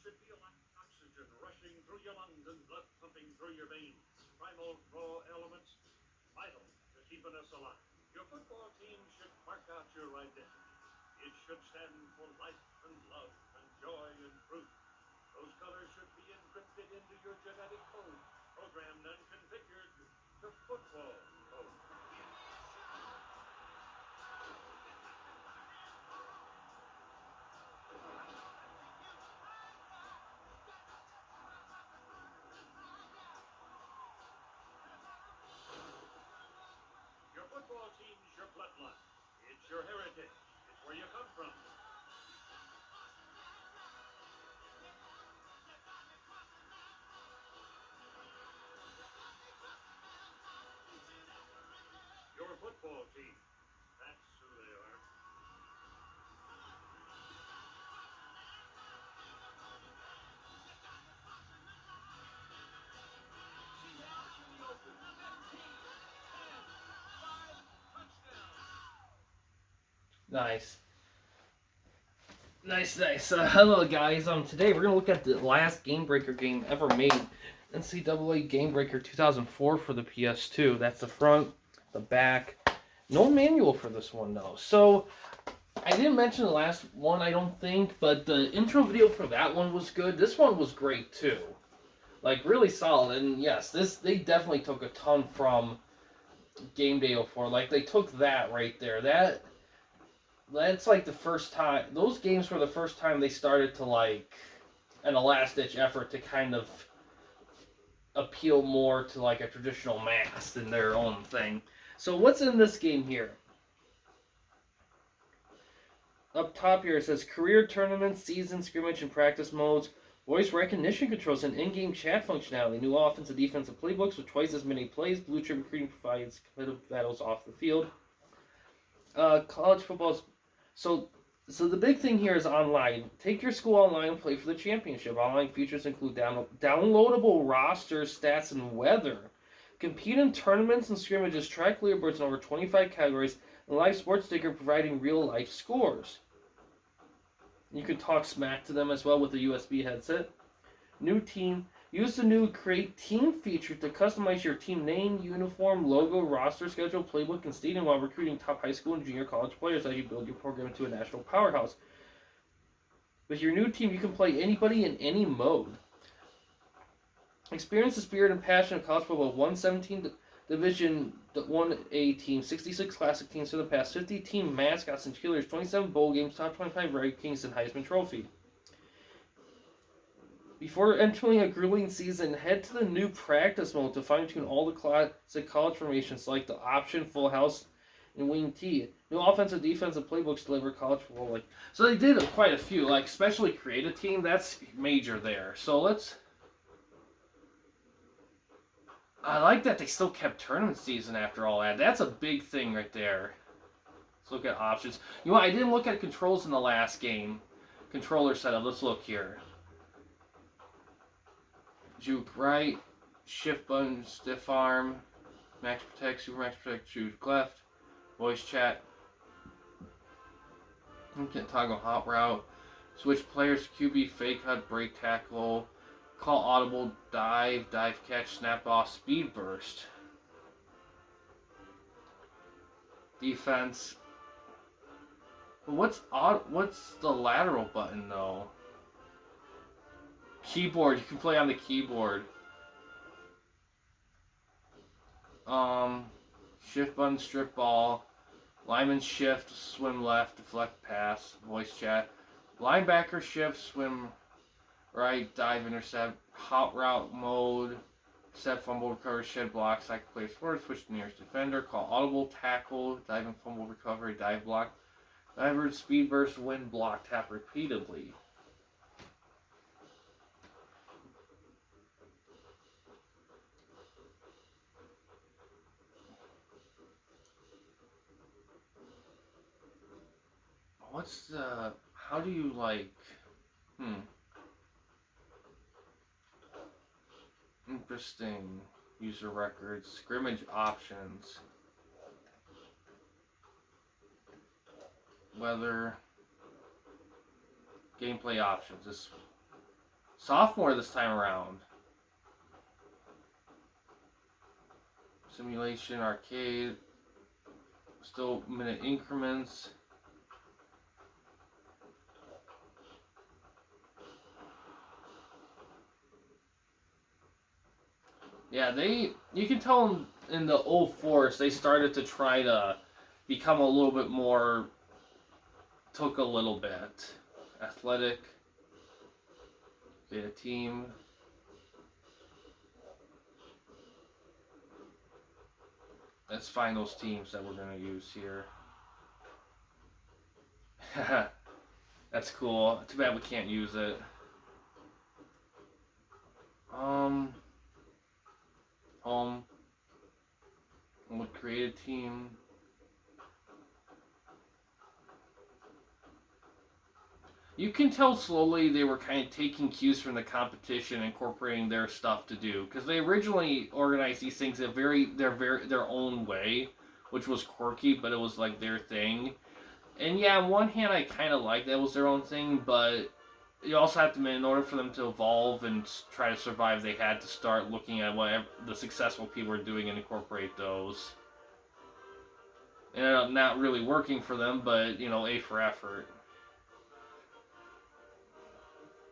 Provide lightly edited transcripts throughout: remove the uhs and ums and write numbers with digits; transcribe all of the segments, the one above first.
Oxygen rushing through your lungs and blood pumping through your veins. Primal raw elements, vital to keeping us alive. Your football team should mark out your identity. It should stand for life and love and joy and truth. Those colors should be encrypted into your genetic code, programmed and configured to football code. Your football team's your bloodline. It's your heritage. It's where you come from. Your football team. That's who they are. Nice. Nice. Hello guys. Today we're gonna look at the last GameBreaker game ever made, NCAA GameBreaker 2004 for the PS2. That's the front, the back. No manual for this one though. So I didn't mention the last one, I don't think, but the intro video for that one was good. This one was great too, like really solid. And yes, they definitely took a ton from Game Day 04. Like they took that right there. That's like the first time, those games were the first time they started to like an last-ditch effort to kind of appeal more to like a traditional mass than their own thing. So what's in this game here? Up top here it says career tournaments, season, scrimmage, and practice modes, voice recognition controls, and in-game chat functionality, new offensive defensive playbooks with twice as many plays, blue chip recruiting provides competitive battles off the field. College football's So the big thing here is online. Take your school online and play for the championship. Online features include downloadable rosters, stats, and weather. Compete in tournaments and scrimmages, track leaderboards in over 25 categories, and live sports sticker providing real-life scores. You can talk smack to them as well with a USB headset. New team. Use the new Create Team feature to customize your team name, uniform, logo, roster schedule, playbook, and stadium while recruiting top high school and junior college players as you build your program into a national powerhouse. With your new team, you can play anybody in any mode. Experience the spirit and passion of college football. 117 Division 1A team, 66 classic teams for the past, 50 team mascots and cheerleaders, 27 bowl games, top 25 rankings, and Heisman Trophy. Before entering a grueling season, head to the new practice mode to fine-tune all the classic college formations like the option, full house, and wing T. New offensive, defensive playbooks deliver college football. So they did quite a few, like especially create a team. That's major there. So I like that they still kept tournament season after all that. That's a big thing right there. Let's look at options. You know what? I didn't look at controls in the last game. Controller setup. Let's look here. Juke right, shift button, stiff arm, max protect, super max protect, juke left, voice chat. You can toggle hot route, switch players, QB, fake cut, break tackle, call audible, dive catch, snap off, speed burst. Defense. But what's the lateral button though? Keyboard, you can play on the keyboard. Shift button, strip ball. Lineman shift, swim left, deflect pass, voice chat. Linebacker shift, swim right, dive intercept. Hot route mode, set fumble recovery, shed block, cycle plays forward, switch to nearest defender, call audible, tackle, dive and fumble recovery, dive block. Diver, speed burst, win, block, tap repeatedly. How do you interesting. User records, scrimmage options, weather, gameplay options. sophomore this time around. Simulation, arcade, still minute increments. Yeah, you can tell in the old force they started to try to become a little bit more, took a little bit. Athletic, get a team. Let's find those teams that we're going to use here. That's cool. Too bad we can't use it. Home. We'll create a team. You can tell slowly they were kind of taking cues from the competition, incorporating their stuff to do, because they originally organized these things in their own way, which was quirky, but it was like their thing. And yeah, on one hand, I kind of like that was their own thing, but you also have to admit, in order for them to evolve and try to survive, they had to start looking at what the successful people are doing and incorporate those. And not really working for them, but A for effort.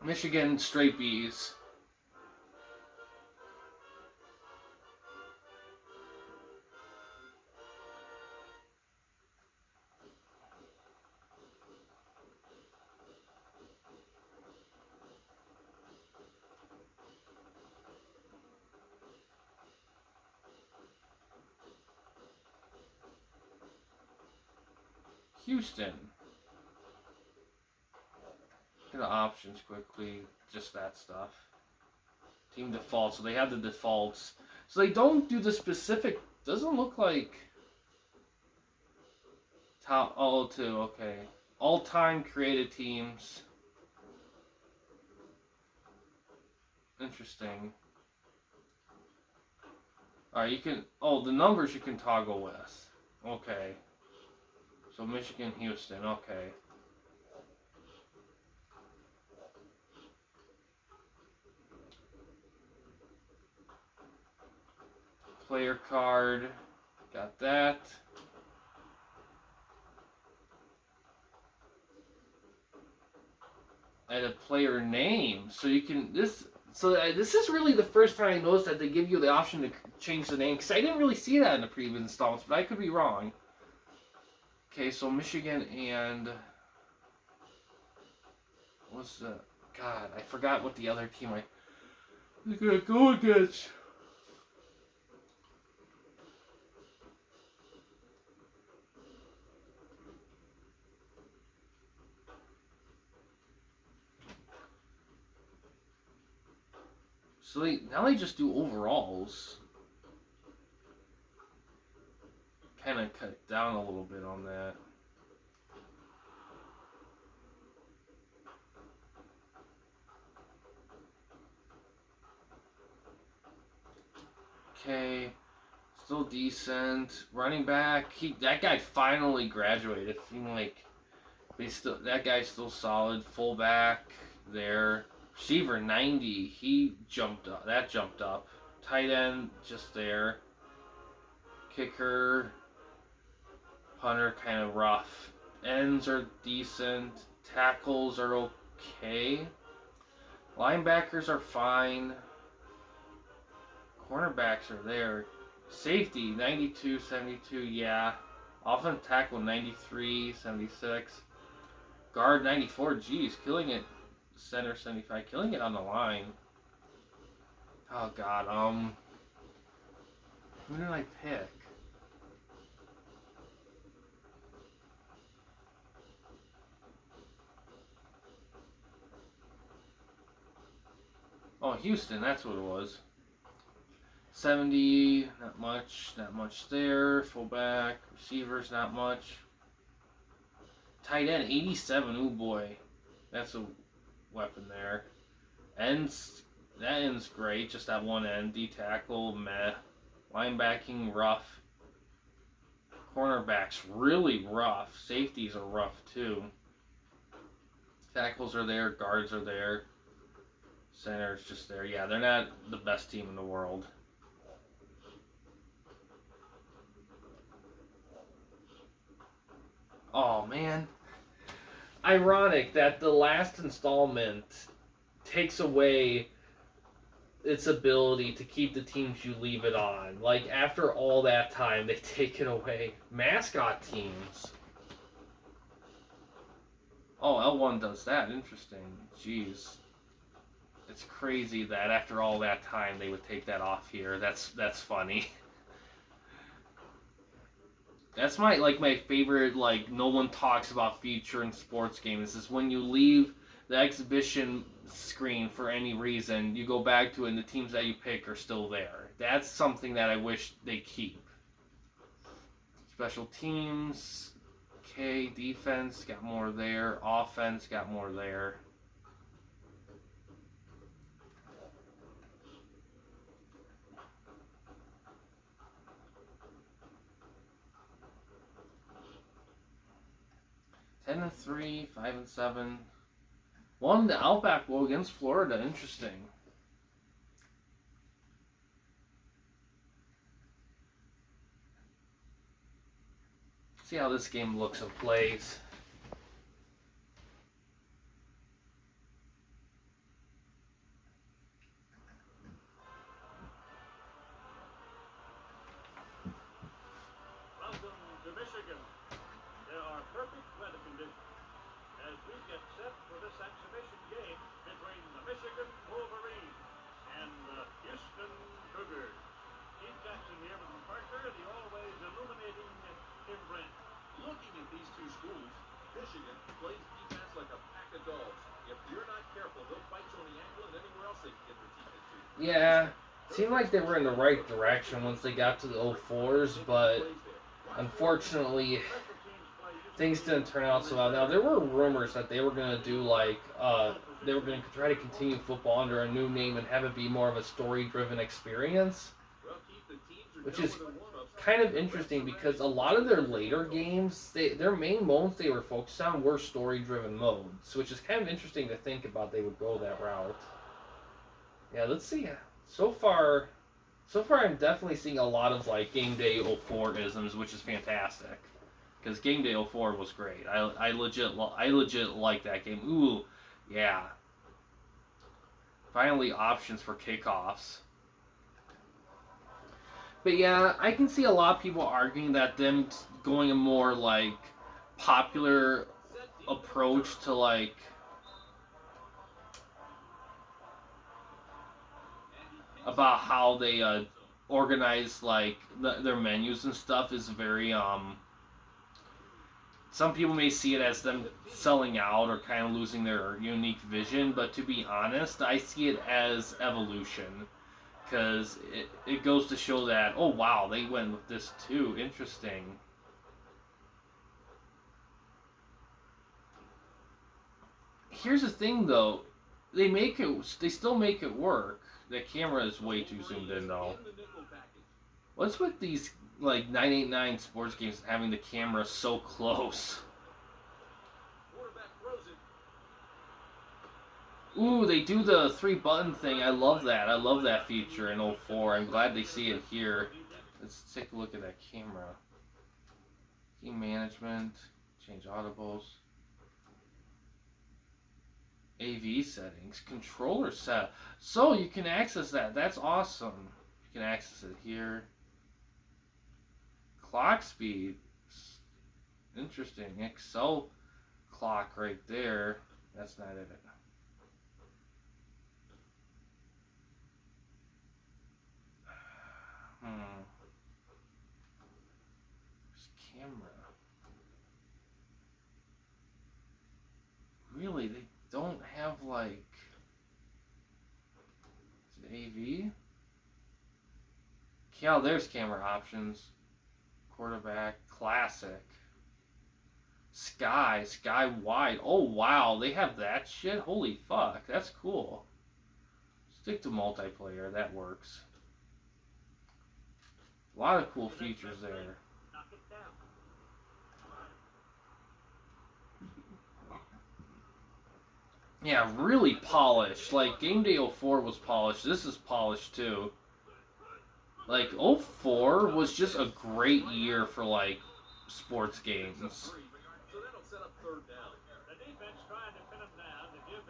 Michigan straight B's. Houston. Get the options quickly. Just that stuff. Team default. So they have the defaults. So they don't do the specific. Doesn't look like top. Oh, two. Okay. All-time created teams. Interesting. Alright, you can. Oh, the numbers you can toggle with. Okay. So Michigan, Houston. Okay. Player card. Got that. And a player name. So you can. This is really the first time I noticed that they give you the option to change the name. Because I didn't really see that in the previous installments, but I could be wrong. Okay, so Michigan and what's the God? I forgot what the other team I was gonna go against. So now they just do overalls. Kind of cut down a little bit on that. Okay, still decent. Running back, that guy finally graduated. That guy's still solid. Fullback there. Receiver 90, he jumped up. That jumped up. Tight end just there. Kicker, punter kind of rough. Ends are decent. Tackles are okay. Linebackers are fine. Cornerbacks are there. Safety, 92, 72, yeah. Offensive tackle, 93, 76. Guard, 94, geez, killing it. Center, 75, killing it on the line. Oh, God, who did I pick? Oh, Houston, that's what it was. 70, not much there. Fullback, receivers, not much. Tight end, 87, ooh boy. That's a weapon there. Ends, that end's great, just that one end. D-tackle, meh. Linebacking, rough. Cornerbacks, really rough. Safeties are rough too. Tackles are there, guards are there. Center's just there. Yeah, they're not the best team in the world. Oh, man. Ironic that the last installment takes away its ability to keep the teams you leave it on. Like, after all that time, they take it away. Mascot teams. Oh, L1 does that. Interesting. Jeez. It's crazy that after all that time they would take that off here. That's funny. That's my favorite, like, no one talks about feature in sports games is when you leave the exhibition screen for any reason, you go back to it and the teams that you pick are still there. That's something that I wish they keep. Special teams, okay, defense, got more there. Offense, got more there. Ten and 3, 5 and 7. Won the Outback Bowl against Florida. Interesting. See how this game looks and plays. Welcome to Michigan. There are perfect weather conditions as we get set for this exhibition game between the Michigan Wolverines and the Houston Cougars. Steve Jackson here with Parker, the always illuminating Tim Brent. Looking at these two schools, Michigan plays defense like a pack of dogs. If you're not careful, they'll bite you on the ankle and anywhere else they can get their teeth into. Yeah, seemed like they were in the right direction once they got to the 04s, but unfortunately, things didn't turn out so well. Now, there were rumors that they were going to do, like, they were going to try to continue football under a new name and have it be more of a story-driven experience, which is kind of interesting because a lot of their later games, their main modes they were focused on were story-driven modes, which is kind of interesting to think about they would go that route. Yeah, let's see. So far I'm definitely seeing a lot of, like, Game Day 04 isms, which is fantastic. Because Game Day 04 was great. I legit like that game. Ooh, yeah. Finally, options for kickoffs. But yeah, I can see a lot of people arguing that them going a more, like, popular approach to, like, about how they organize, like, their menus and stuff is very, some people may see it as them selling out or kind of losing their unique vision, but to be honest, I see it as evolution. Because it goes to show that, oh wow, they went with this too. Interesting. Here's the thing though, they still make it work. The camera is way too zoomed in though. What's with these, like, 989 sports games having the camera so close? Ooh, they do the 3-button thing. I love that. I love that feature in 04. I'm glad they see it here. Let's take a look at that camera. Game management. Change audibles. AV settings. Controller set. So you can access that. That's awesome. You can access it here. Clock speed. Interesting. Excel clock right there. That's not it. This camera. Really, they don't have, like, is it AV? Yeah, there's camera options. Quarterback, classic. Sky wide. Oh wow, they have that shit? Holy fuck, that's cool. Stick to multiplayer, that works. A lot of cool features there. Yeah, really polished. Like, Game Day 04 was polished. This is polished, too. Like, 04 was just a great year for, like, sports games.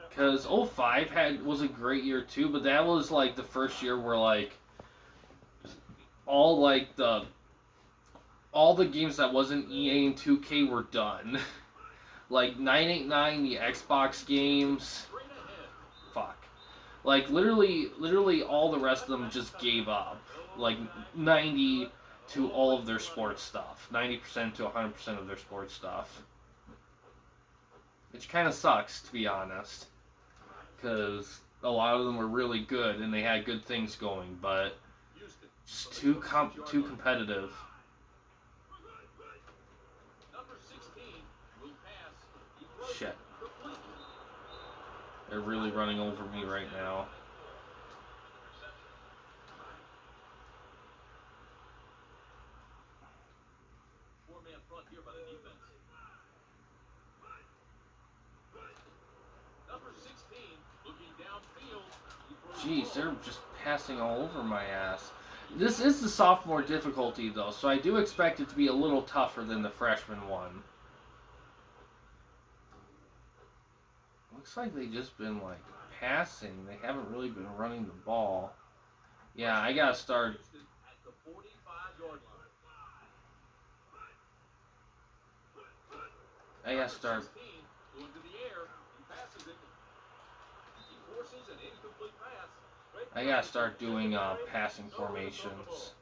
Because 05 was a great year, too, but that was, like, the first year where, like, all the games that wasn't EA and 2K were done. Like 989, the Xbox games. Fuck. Like literally all the rest of them just gave up. Like 90 to all of their sports stuff. 90% to 100% of their sports stuff. Which kind of sucks, to be honest. Because a lot of them were really good and they had good things going, but just too competitive. Shit. They're really running over me right now. Jeez, they're just passing all over my ass. This is the sophomore difficulty, though, so I do expect it to be a little tougher than the freshman one. Looks like they've just been, like, passing. They haven't really been running the ball. Yeah, I gotta start. I gotta start doing passing formations.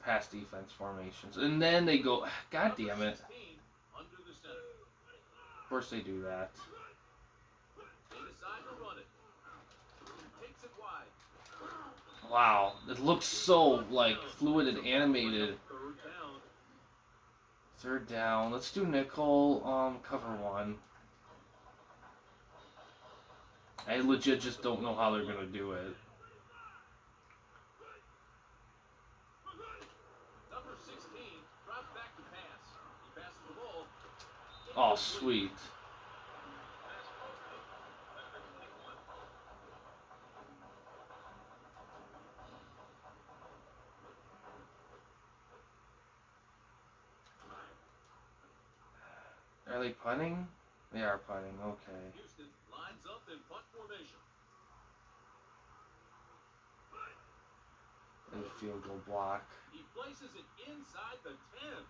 Pass defense formations. And then they go, God damn it. Of course they do that. Wow, it looks so, like, fluid and animated. Third down. Let's do nickel, cover one. I legit just don't know how they're gonna do it. Oh, sweet. Are they punting? They are punting, okay. Houston lines up in punt formation. And field goal block. He places it inside the 10.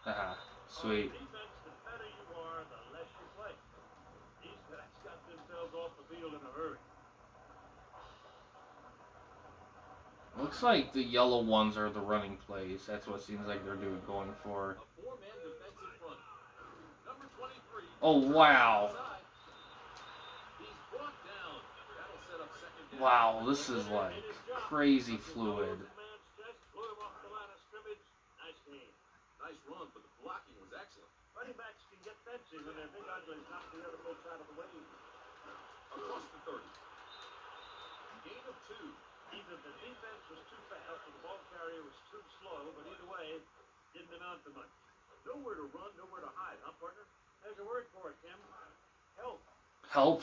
Haha, sweet. Defense, the better you are, the less you play. These guys got themselves off the field in a hurry. Looks like the yellow ones are the running plays. That's what it seems like they're going for. A four-man defensive front. Number 23. Oh, wow. He's brought down. That'll set up second down. Wow, this is like crazy fluid. Nice run, but the blocking was excellent. Running backs can get fencing when their big uglies knock the other folks out of the way. Across the 30. Gain of 2. Either the defense was too fast or the ball carrier was too slow, but either way, didn't amount to much. Nowhere to run, nowhere to hide, huh, partner? There's a word for it, Tim. Help. Help.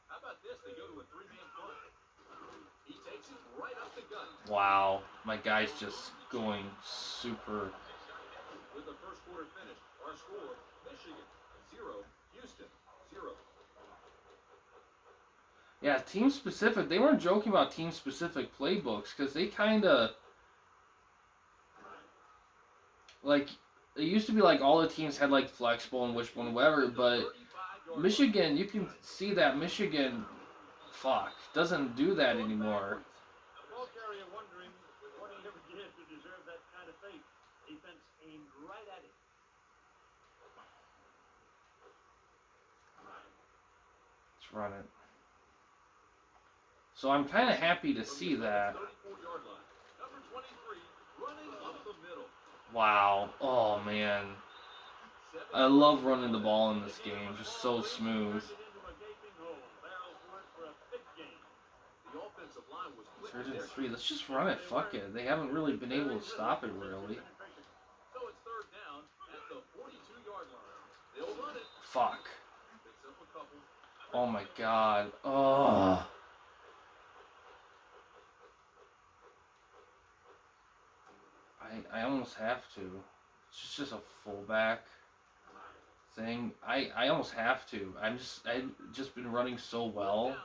How about this? They go to a 3-man front. He takes it right up the gut. Wow, my guy's just going super. With the first quarter finished, our score, Michigan 0, Houston 0. Yeah, team specific. They weren't joking about team specific playbooks because they kind of like it used to be like all the teams had like flexible and wishbone, whatever. But Michigan, you can see that Michigan, doesn't do that anymore. The ball carrier wondering what he ever did to deserve that kind of fate. Defense aimed right at it. Let's run it. So I'm kind of happy to see that. Wow. Oh, man. I love running the ball in this game. Just so smooth. Third and 3. Let's just run it. Fuck it. They haven't really been able to stop it, really. So it's third down at Fuck. Oh my god. Oh. I almost have to. It's just a fullback thing. I almost have to. I've just been running so well.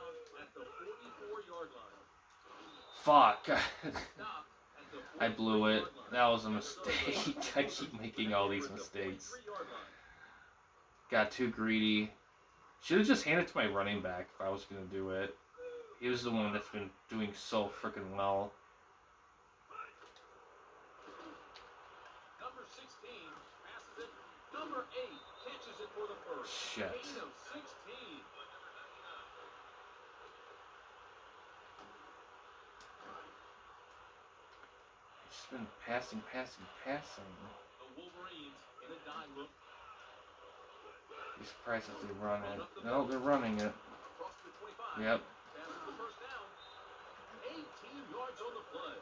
Fuck. I blew it. That was a mistake. I keep making all these mistakes. Got too greedy. Should have just handed it to my running back if I was going to do it. He was the one that's been doing so freaking well. Number 16 passes it. Number 8 catches it for the first. Shit. Gain of 16. Just been passing. The Wolverines in a dime look. Be surprised if they run it. No, they're running it. Across the 25. Yep. Passes the first down. 18 yards on the play.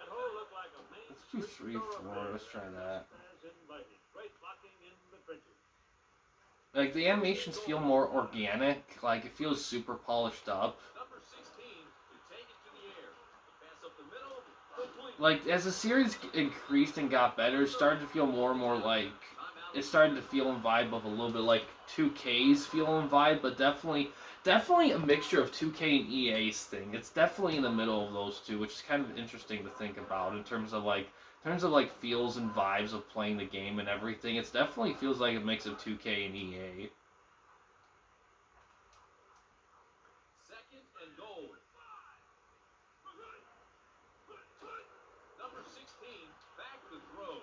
That hole looked like a main Let's do 3-4. Let's try that. Great blocking in the trenches. Like, the animations feel more organic. Like, it feels super polished up. Number 16 to take it to the air. The pass up the middle. Complete. Like, as the series increased and got better, it started to feel more and more like... It started to feel and vibe of a little bit like 2K's feel and vibe, but definitely a mixture of 2K and EA's thing. It's definitely in the middle of those two, which is kind of interesting to think about in terms of like feels and vibes of playing the game and everything. It definitely feels like a mix of 2K and EA. Second and goal. Number 16 back to throw.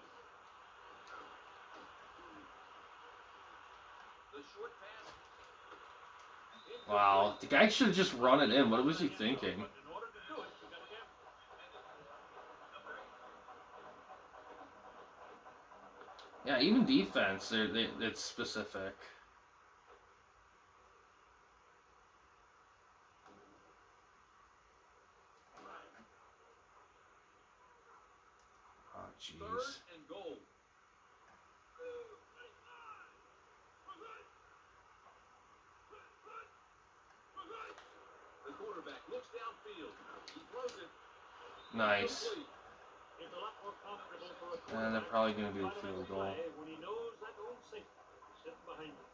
The short pass. Wow, the guy should have just run it in. What was he thinking? In order to do it, you gotta get Yeah, even defense, it's specific. Oh, jeez. Third and goal. The quarterback looks downfield. He throws it. Nice. Complete. It's a lot more comfortable for a And they're probably going to do a field goal. when he knows that old safety is sitting behind him.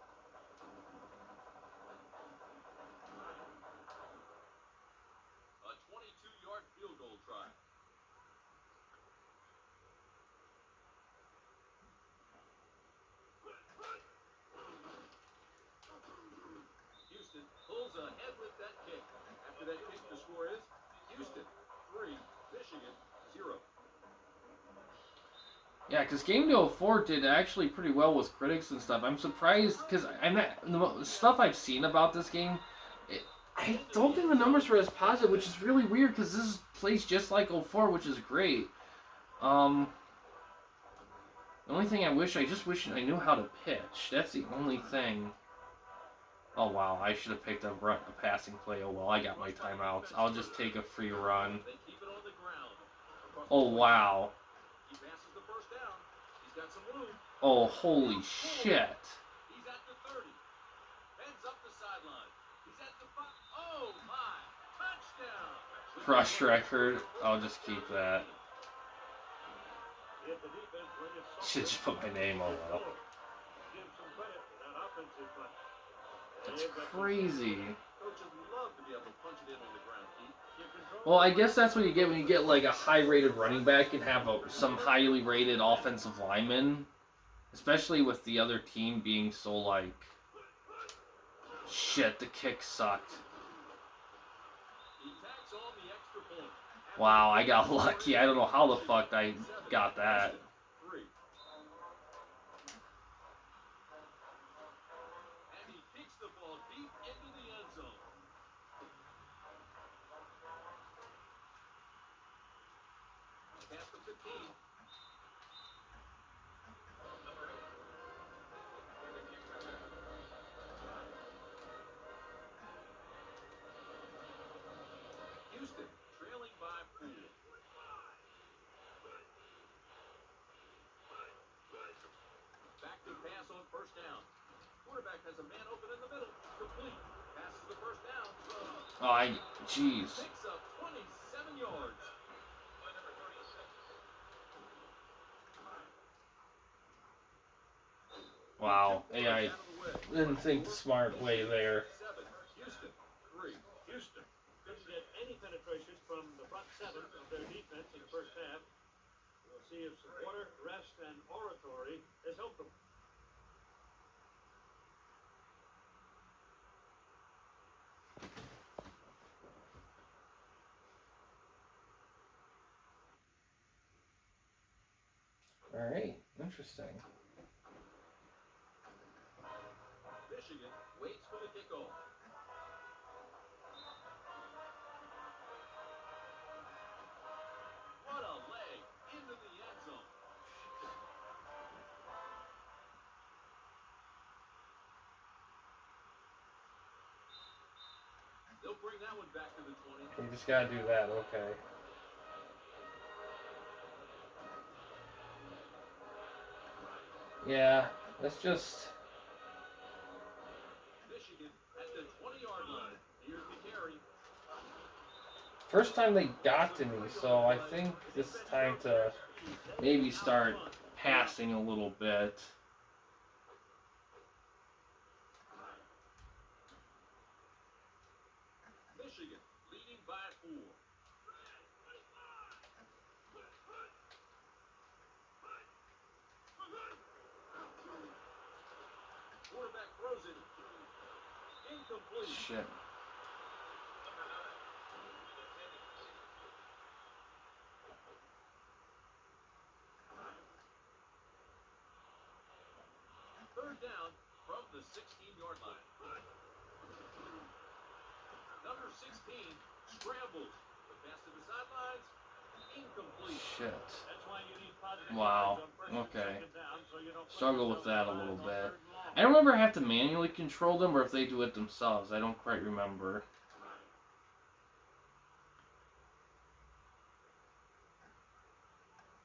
A 22-yard field goal try. Houston pulls ahead with that kick. After that kick, the score is Houston 3, Michigan 0. Yeah, because Game Day 04 did actually pretty well with critics and stuff. I'm surprised, because the stuff I've seen about this game, I don't think the numbers were as positive, which is really weird, because this plays just like 04, which is great. The only thing I just wish I knew how to pitch. That's the only thing. Oh, wow, I should have picked a passing play. Oh, well, I got my timeouts. I'll just take a free run. They keep it on the ground. Oh, wow. He passes the first down. He's got some room. Oh, holy shit. He's at the 30. Heads up the sideline. He's at the 5. Oh, my. Touchdown. Crush record. I'll just keep that. If the defense were just Should just put my name on that. give some credit for that offensive play. That's crazy. Coaches love to be able to punch it in on the ground, Keith. Well, I guess that's what you get when you get like a high-rated running back and have some highly rated offensive lineman, especially with the other team being so like, shit, the kick sucked. He tacks on the extra point. Wow, I got lucky. I don't know how the fuck I got that. 3. And he kicks the ball deep into the end zone. Past the 15. Houston trailing by 4. Back to pass on first down. has a man open in the middle. Complete. Passes the first down. Oh, jeez. Picks up 27 yards. Wow. AI didn't think the smart way there. Houston, 3. Houston couldn't get any penetration from the front seven of their defense in the first half. We'll see if some order, rest, and oratory has helped them. All right. Interesting. Michigan waits for the kickoff. What a leg into the end zone. They'll bring that one back to the 20. You just gotta do that. Okay. Yeah. Let's just. Michigan at the 20-yard line. Here's the carry. First time they got to me, so I think this is time to maybe start passing a little bit. Michigan leading by 4. Quarterback throws it. Incomplete. Shit. Third down from the 16-yard line. Number 16 scrambles. The pass to the sidelines. Incomplete. Shit. That's why you need positive Wow. yards on first and Okay. second down, so you don't put Struggle with yourself that a in little on bit. third and long. I don't remember I have to manually control them or if they do it themselves. I don't quite remember.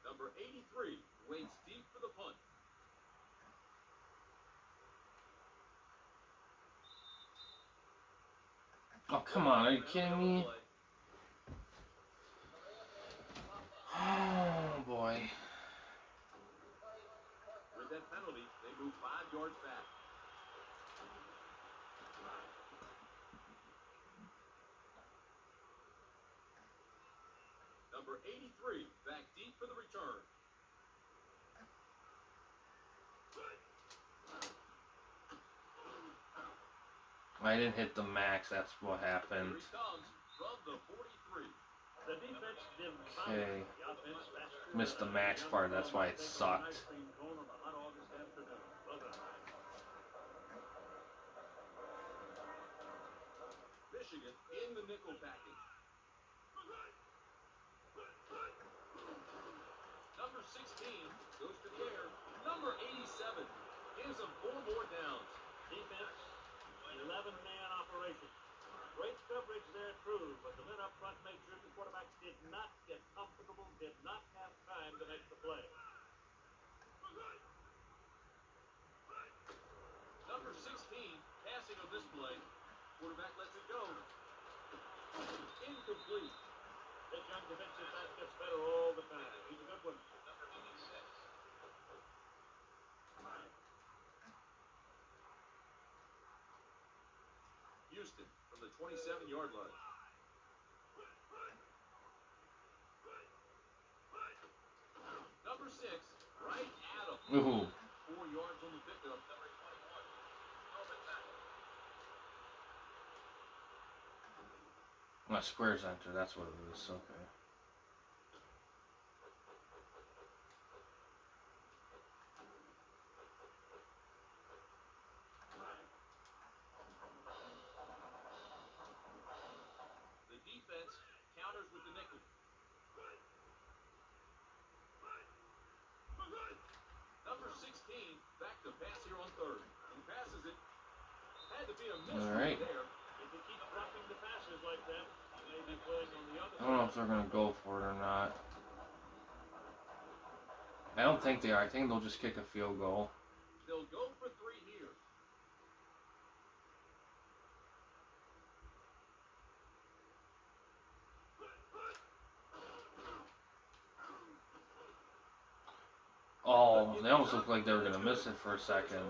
Number 83 waits deep for the punt. Oh, come on. Are you kidding me? Oh, boy. With that penalty, they move 5 yards back. Number 83 back deep for the return. I didn't hit the max. That's what Here happened. he comes from the 43. The defense didn't Okay. the offense faster. Missed the max part. That's why it sucked. Ice cream cone on a hot August afternoon. Well done. Michigan in the nickel package. Number 16 goes to the air. Number 87 gives them 4 more downs. Defense, 11-man operation. Great coverage there, true, but the men up front made sure the quarterback did not get comfortable, did not have time to make the play. Number 16 passing on this play. Quarterback lets it go. Incomplete. This young defensive back gets better all the time. He's a good one. Houston from the 27-yard line. Number 6, right at him. Ooh. 4 yards on the pickup. My squares enter. That's what it is. Okay. The defense counters with the nickel. Number 16 back to pass here on third. He passes it. Had to be a miss All right. there. If you keep dropping the passes like that, you may be playing on the other I don't know if they're going to go for it or not. I don't think they are. I think they'll just kick a field goal. They'll go for 3 here. Oh, they almost looked like they were going to miss it for a second.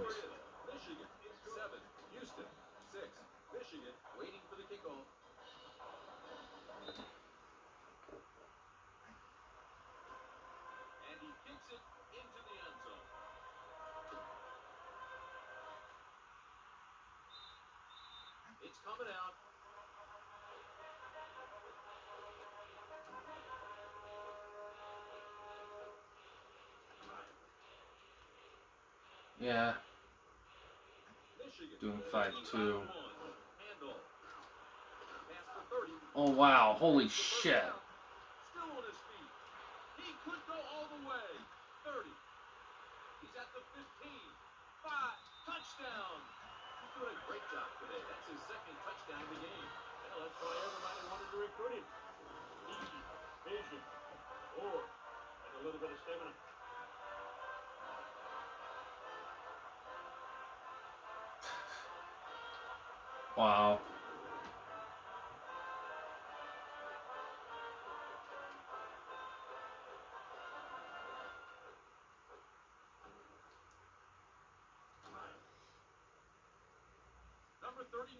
Michigan 7, Houston 6. Michigan waiting for the kickoff. And he kicks it into the end zone. It's coming out. Yeah. Michigan Doing 5-2. Handoff. Pass for 30. Oh, wow. Holy shit. Still on his feet. He could go all the way. 30. He's at the 15. 5. Touchdown. He's doing a great job today. That's his second touchdown of the game. Well, that's why everybody wanted to recruit him. Speed, vision, power, and a little bit of stamina. Wow. Number 39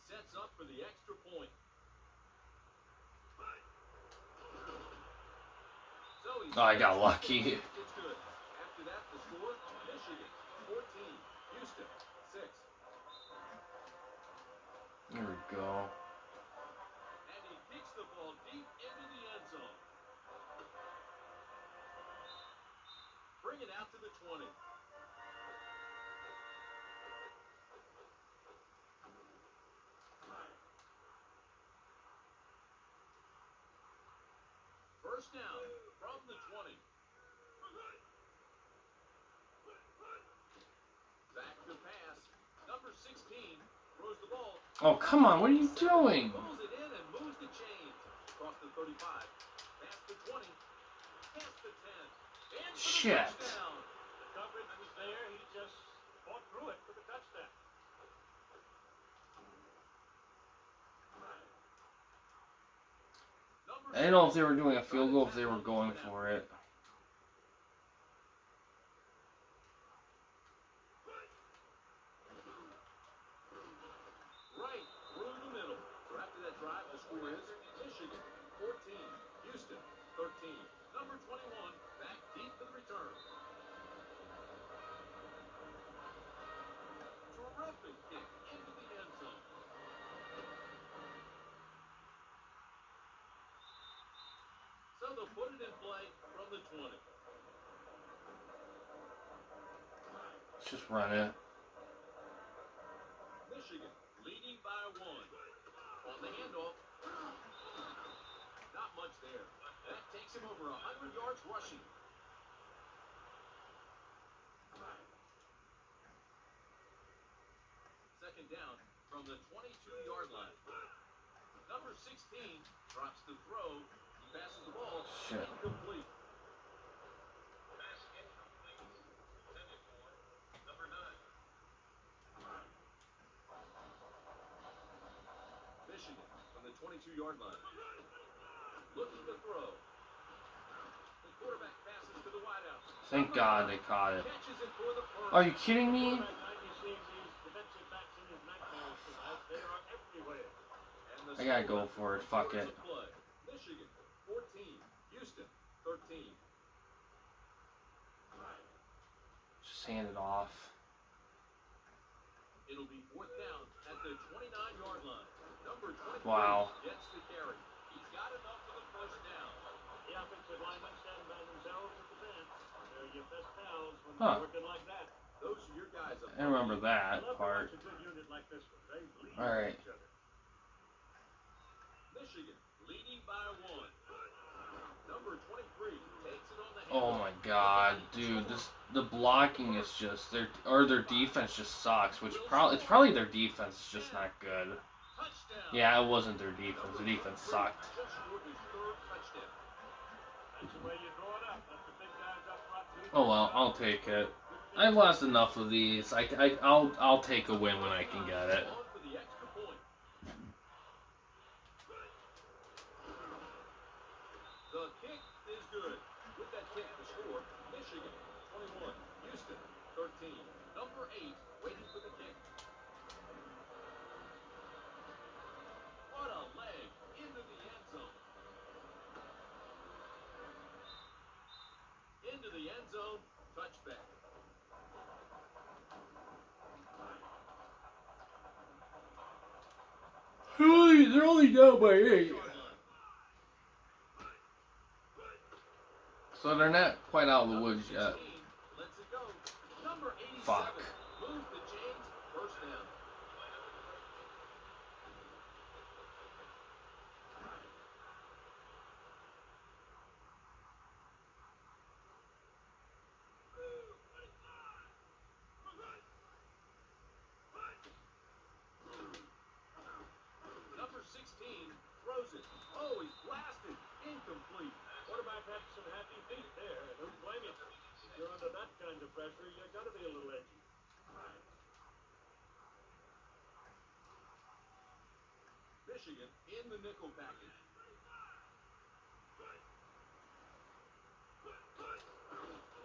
sets up for the extra point. So he's Oh, I got lucky. It's good. After that, the score, Michigan 14, Houston 6. There we go. And he kicks the ball deep into the end zone. Bring it out to the 20. First down from the 20. Back to pass. Number 16 throws the ball. Oh, come on. What are you doing? Pulls it in and moves the chains. Across the 35. Past the 20. Past the 10. And for the Shit. touchdown. The coverage was there. He just fought through it for the touchdown. Number I didn't know if they were doing a field goal, if they were going for it. right through the middle. So after that drive, the score is Michigan 14, Houston 13. Number 21 back deep for the return. Terrific kick into the end zone. So they'll put it in play from the 20. Let's just run it. Michigan leading by 1. On the handoff. Not much there. That takes him over 100 yards rushing. Second down from the 22-yard line. Number 16 drops the throw. He passes the ball. Shit. Incomplete. Pass incomplete. Intended for number 9. Michigan from the 22-yard line. Looking to throw. The quarterback passes to the wideout. Thank God they caught it. Catches it for the first. Are you kidding me? Quarterback might be seeing these defensive backs in his nightmares tonight. They are everywhere. And the I gotta go score, for it. Fuck it. quarters of play. Michigan 14, Houston 13. Just hand it off. It'll be fourth down at the 29-yard line. Number 23 Wow. gets the carry. He's got enough for the first down. The offensive linemen stand by themselves at the fence. They're your best pals when Huh. they're working like that. Those are your guys up I remember I that love to part. watch a good unit like this one. They lead All right. each other. Michigan leading by 1. Number 23 takes it on the Oh handoff. my God, dude! The blocking is just their defense just sucks. Which it's probably their defense is just not good. Touchdown. Yeah, it wasn't their defense. The defense sucked. Just scored his third touchdown. That's the way you draw it up. Let the big guys up front lead Oh well, the I'll way. take it. I've lost enough of these. I'll take a win when I can get it. On for the extra point. The kick is good. With that kick, the score, Michigan 21. Houston, 13. Number 8, waiting for the kick. What a leg into the end zone. Into the end zone, touchback. They're only down by 8. So they're not quite out of the woods yet. Let's it go. Number 87. Fuck. Move the chains, first down. Number 16 throws it. Oh, he's blasted. Incomplete. Quarterback had some happy feet there, and who'd blame him? If you're under that kind of pressure, you gotta be a little edgy. Michigan in the nickel package.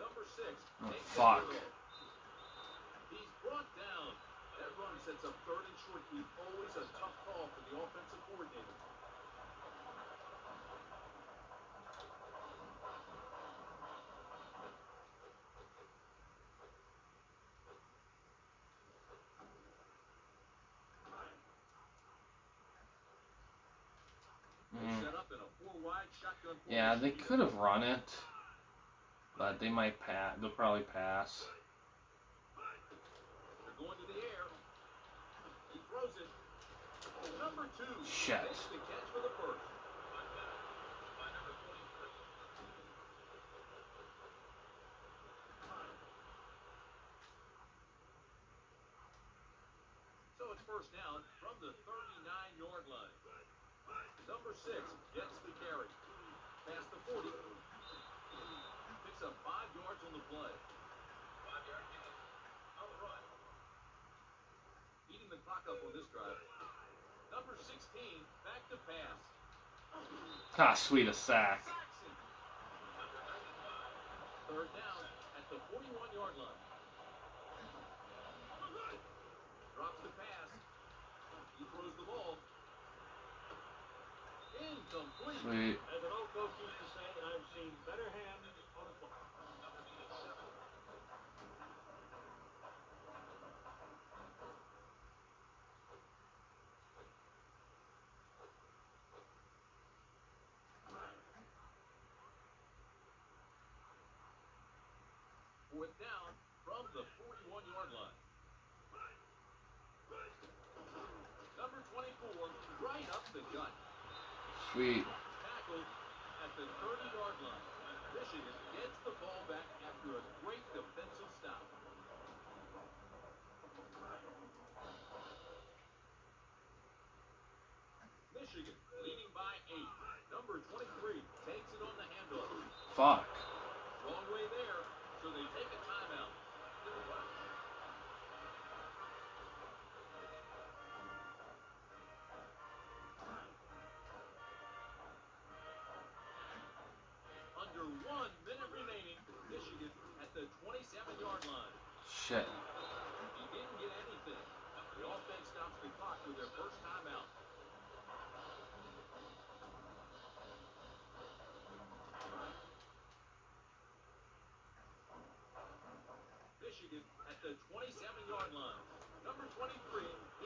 Number 6. Oh, takes the fuck. middle. He's brought down. That run sets up 3rd and short keep. Always a tough call for the offensive coordinator. They set up in a 4-wide shotgun Yeah, they formation. could have run it, but they might pass. They'll probably pass. They're going to the air. He throws it. Number 2 Shit. makes the catch for the first. So it's first down from the 39-yard line. Number 6 gets the carry. Past the 40. Picks up 5 yards on the play. 5-yard gain on the run. Eating the clock up on this drive. Number 16 back to pass. Ah, sweet, a sack. Saxon. 3rd down at the 41-yard line. Drops the pass. He throws the ball. Incomplete. Sweet. As an old coach used to say, I've seen better hands on a football. Fourth down from the 41-yard line. Number 24, right up the gut. Sweet. Tackled at the 30-yard line. Michigan gets the ball back after a great defensive stop. Michigan leading by 8. Number 23 takes it on the handoff. Fuck. Wrong way there, so they take a timeout. Under 1 minute remaining, Michigan at the 27-yard line. Shit. He didn't get anything. The offense stops the clock with their first timeout. Michigan at the 27-yard line. Number 23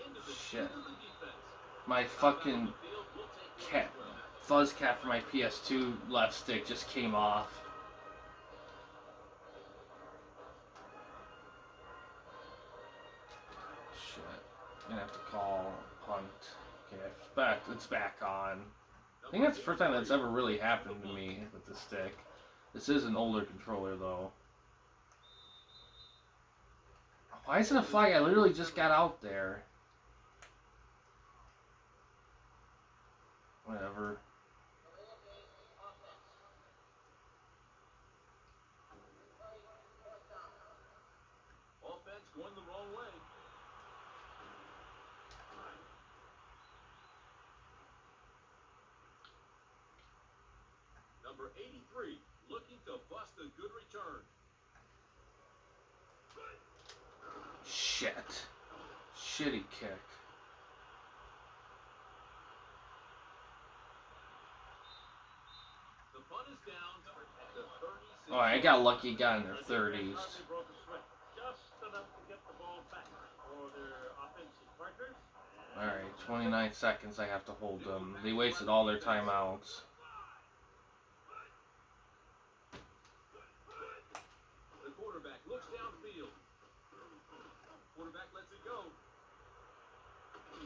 into the Shit. of the defense. My fucking cat, fuzz cap for my PS2 left stick just came off. Shit. I'm gonna have to call punt. Okay, it's back on. I think that's the first time that's ever really happened to me with the stick. This is an older controller though. Why isn't it a flag? I literally just got out there. Whatever. Offense going the wrong way. Number 83 looking to bust a good return. Shit. Shitty kick. The punt is down at the 36. Oh, I got lucky, got in their 30s. Just enough to get the ball back for their offensive partners. Alright, 29 seconds I have to hold them. They wasted all their timeouts. The quarterback looks downfield. Quarterback lets it go.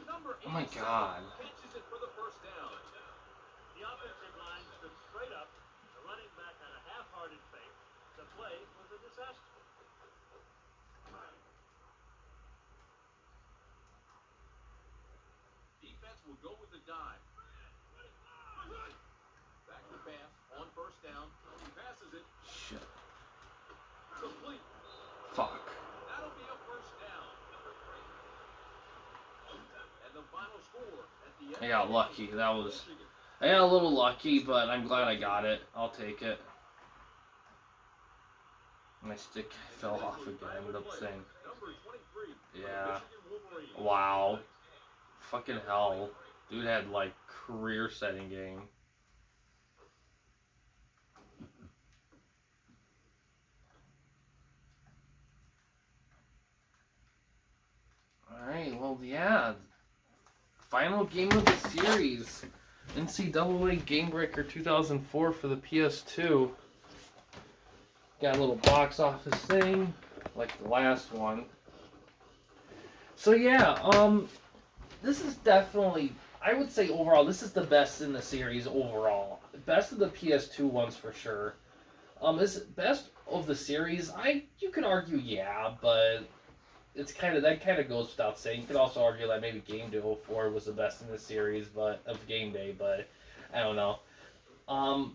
Number 8 Oh my God. catches it for the first down. The offensive line stood straight up. The running back had a half-hearted fake. The play was a disaster. Defense will go with the dive. Back to pass on first down. He passes it. Shit. Complete. Fuck. That'll be a first down. And the final score at the end. I got lucky. I got a little lucky, but I'm glad I got it. I'll take it. My stick fell off again. I ended up saying, yeah. Wow. Fucking hell. Dude had, like, career-setting game. Alright, well, yeah. Final game of the series. NCAA GameBreaker 2004 for the PS2. Got a little box office thing, like the last one. So yeah, this is definitely, I would say overall, this is the best in the series overall. Best of the PS2 ones for sure. Is it best of the series? You could argue yeah, but it's that kind of goes without saying. You could also argue that maybe Game Day 04 was the best in the series, of Game Day, but I don't know.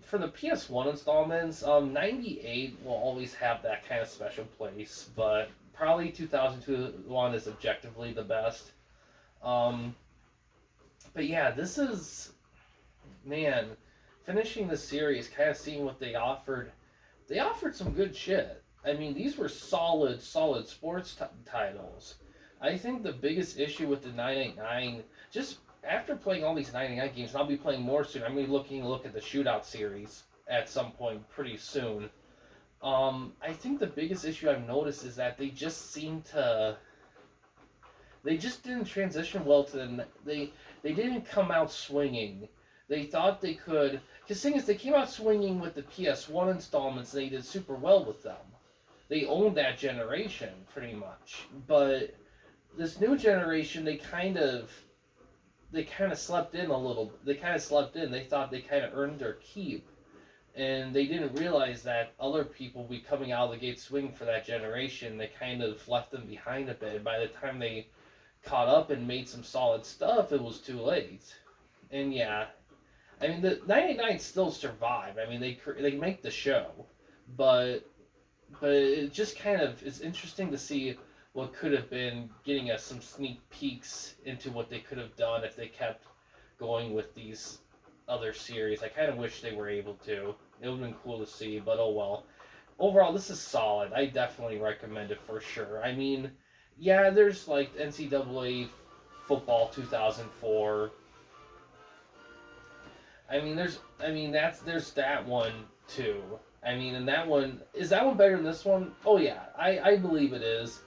For the PS1 installments, 98 will always have that kind of special place, but probably 2001 is objectively the best. But yeah, this is, man, finishing the series, kind of seeing what they offered. They offered some good shit. I mean, these were solid sports titles. I think the biggest issue with the 989, just after playing all these 99 games, and I'll be playing more soon. I'm going to be look at the Shootout series at some point pretty soon. I think the biggest issue I've noticed is that they just didn't transition well to they didn't come out swinging. They thought they could, because the thing is, they came out swinging with the PS1 installments, and they did super well with them. They owned that generation pretty much, but this new generation, they kind of slept in a little. They kind of slept in. They thought they kind of earned their keep, and they didn't realize that other people would be coming out of the gate swinging for that generation. They kind of left them behind a bit. And by the time they caught up and made some solid stuff, it was too late. And yeah, I mean, the 99 still survive. I mean, they make the show, but it just kind of is interesting to see what could have been, getting us some sneak peeks into what they could have done if they kept going with these other series. I kind of wish they were able to. It would have been cool to see, but oh well. Overall, this is solid. I definitely recommend it for sure. I mean, yeah, there's like NCAA Football 2004. I mean, there's that one too. I mean, and is that one better than this one? Oh yeah, I believe it is.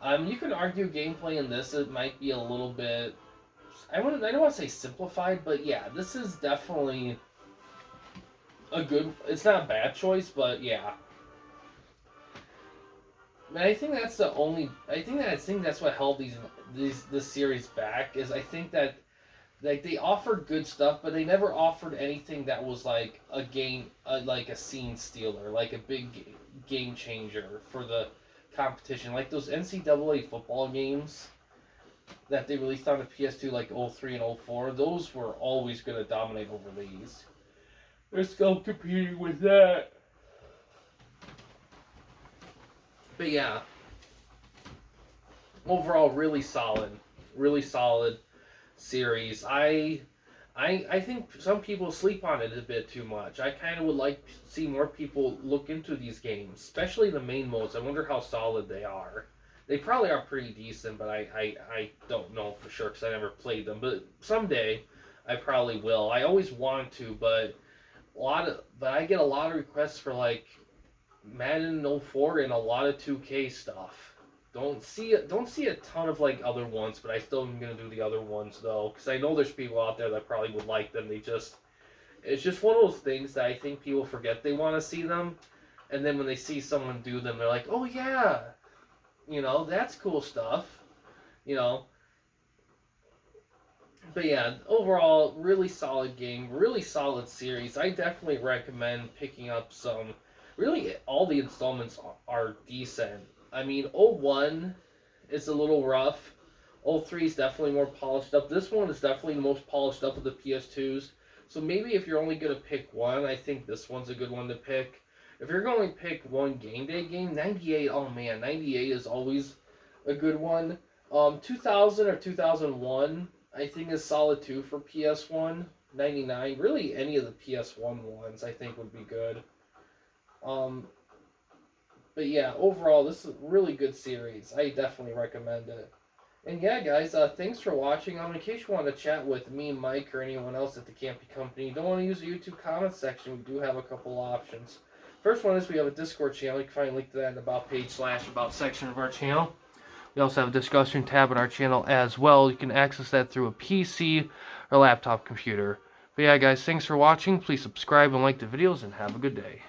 You can argue gameplay in this, it might be a little bit, I don't want to say simplified, but yeah, this is definitely it's not a bad choice, but yeah. And I think that's what held this series back, is I think that like they offered good stuff, but they never offered anything that was like a game, like a scene stealer, like a big game changer for the competition. Like those NCAA football games that they released on the PS2, like 03 and 04, those were always going to dominate over these. They're still competing with that. But yeah, overall, really solid series. I think some people sleep on it a bit too much. I kind of would like to see more people look into these games, especially the main modes. I wonder how solid they are. They probably are pretty decent, but I don't know for sure because I never played them. But someday I probably will. I always want to, but I get a lot of requests for like Madden 04 and a lot of 2K stuff. Don't see a ton of like other ones, but I still am gonna do the other ones though, because I know there's people out there that probably would like them. It's just one of those things that I think people forget they want to see them, and then when they see someone do them, they're like, oh yeah, that's cool stuff, you know. But yeah, overall, really solid game, really solid series. I definitely recommend picking up some. Really, all the installments are decent. I mean, 01 is a little rough. 03 is definitely more polished up. This one is definitely the most polished up of the PS2s. So maybe if you're only going to pick one, I think this one's a good one to pick. If you're going to pick one game day game, 98, oh man, 98 is always a good one. 2000 or 2001, I think is solid too for PS1. 99, really any of the PS1 ones I think would be good. But yeah, overall, this is a really good series. I definitely recommend it. And yeah, guys, thanks for watching. In case you want to chat with me, Mike, or anyone else at the Campy Company, you don't want to use the YouTube comment section, we do have a couple options. First one is we have a Discord channel. You can find a link to that in the About page / About section of our channel. We also have a discussion tab on our channel as well. You can access that through a PC or laptop computer. But yeah, guys, thanks for watching. Please subscribe and like the videos, and have a good day.